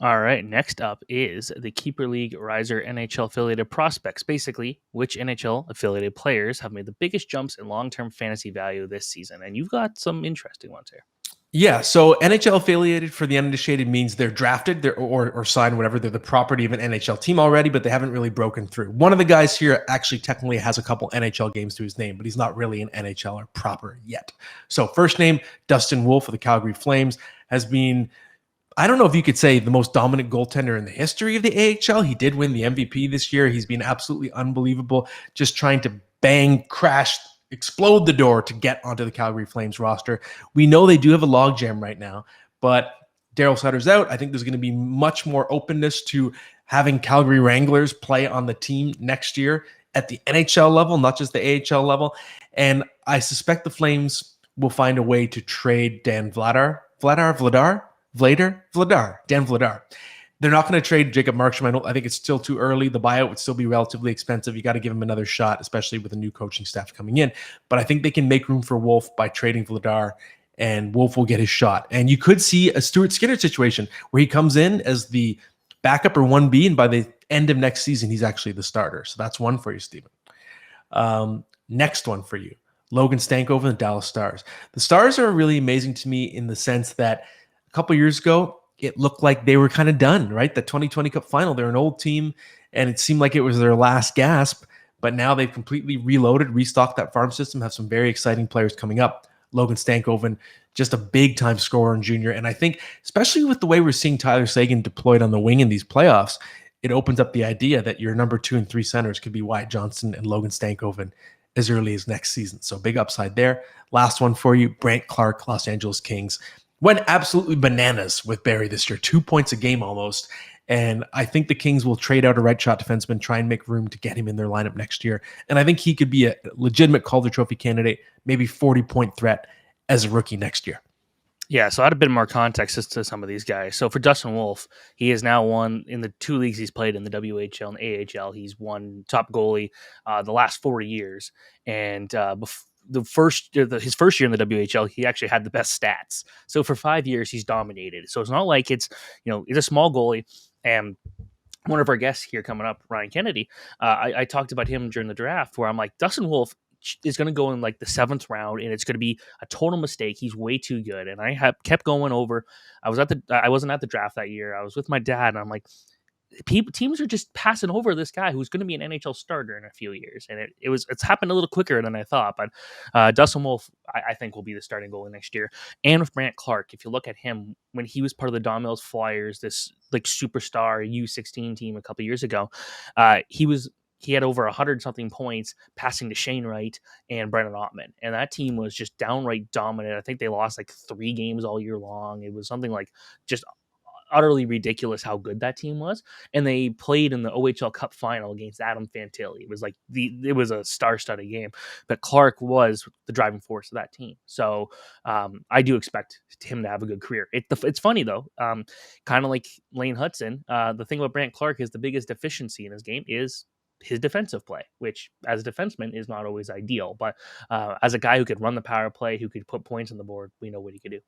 All right, next up is the Keeper League Riser NHL affiliated prospects. Basically, which NHL affiliated players have made the biggest jumps in long term fantasy value this season? And you've got some interesting ones here. Yeah, so NHL affiliated for the uninitiated means they're drafted or signed, whatever. They're the property of an NHL team already, but they haven't really broken through. One of the guys here actually technically has a couple NHL games to his name, but he's not really an NHLer proper yet. So first name, Dustin Wolf of the Calgary Flames, has been, I don't know if you could say, the most dominant goaltender in the history of the AHL. He did win the MVP this year. He's been absolutely unbelievable, just trying to bang, crash, explode the door to get onto the Calgary Flames roster. We know they do have a logjam right now, but Daryl Sutter's out. I think there's going to be much more openness to having Calgary Wranglers play on the team next year at the NHL level, not just the AHL level. And I suspect the Flames will find a way to trade Dan Vladar. Dan Vladar. They're not going to trade Jacob Markstrom. I think it's still too early. The buyout would still be relatively expensive. You got to give him another shot, especially with a new coaching staff coming in. But I think they can make room for Wolf by trading Vladar, and Wolf will get his shot. And you could see a Stuart Skinner situation where he comes in as the backup or 1B, and by the end of next season, he's actually the starter. So that's one for you, Stephen. Next one for you, Logan Stankoven and the Dallas Stars. The Stars are really amazing to me in the sense that a couple years ago, it looked like they were kind of done, right? The 2020 Cup final, they're an old team, and it seemed like it was their last gasp. But now they've completely reloaded, restocked that farm system, have some very exciting players coming up. Logan Stankoven, just a big-time scorer and junior. And I think, especially with the way we're seeing Tyler Seguin deployed on the wing in these playoffs, it opens up the idea that your number 2 and 3 centers could be Wyatt Johnston and Logan Stankoven as early as next season. So big upside there. Last one for you, Brant Clark, Los Angeles Kings. Went absolutely bananas with Barrie this year, 2 points a game almost. And I think the Kings will trade out a right shot defenseman, try and make room to get him in their lineup next year. And I think he could be a legitimate Calder Trophy candidate, maybe 40-point threat as a rookie next year. Yeah, so I had a bit more context as to some of these guys. So for Dustin Wolf, he has now won in the 2 leagues he's played in the WHL and AHL. He's won top goalie the last 4 years. And his first year in the WHL, he actually had the best stats. So for 5 years, he's dominated. So it's not like it's a small goalie. And one of our guests here coming up, Ryan Kennedy, I talked about him during the draft, where I'm like, Dustin Wolf is going to go in like the 7th round, and it's going to be a total mistake. He's way too good. And I have kept going over. I wasn't at the draft that year. I was with my dad, and I'm like, teams are just passing over this guy who's going to be an NHL starter in a few years, and it's happened a little quicker than I thought. But Dustin Wolf, I think, will be the starting goalie next year. And with Brant Clark, if you look at him when he was part of the Domino's Flyers, this like superstar U16 team a couple years ago, he had over 100 something points passing to Shane Wright and Brennan Ottman. And that team was just downright dominant. I think they lost like 3 games all year long. It was something like just utterly ridiculous how good that team was. And they played in the OHL Cup final against Adam Fantilli. It was like it was a star-studded game, but Clark was the driving force of that team. So I do expect him to have a good career. It's funny though, kind of like Lane Hudson. The thing about Brant Clark is the biggest deficiency in his game is his defensive play, which as a defenseman is not always ideal. But as a guy who could run the power play, who could put points on the board, we know what he could do.